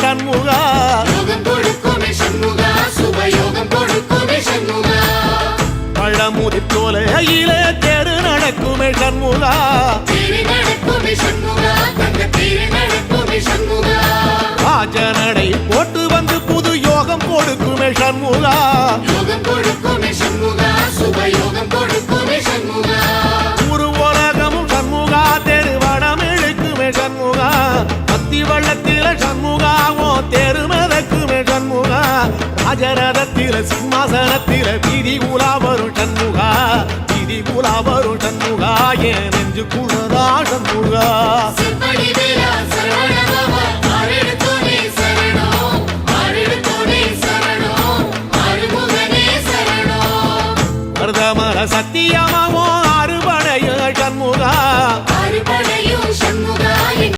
சண்முகா பழமுதி தோலையிலே தேரு நடக்குமே சண்முகா ராஜனடை போட்டு வந்து புது யோகம் கொடுக்குமே சண்முகா ஒரு உலகமும் சண்முகா தெருவடம் இழுக்குமே சண்முகா பத்தி வள்ளத்தில சண்முகாவோ தெரு மதக்குமே சண்முகா ராஜரதத்தில சிம்மாசனத்தில வீதி உலா வரும் சண்முகா வீதி உலா வரும் சண்முகா என் நெஞ்சு குளரா சண்முகா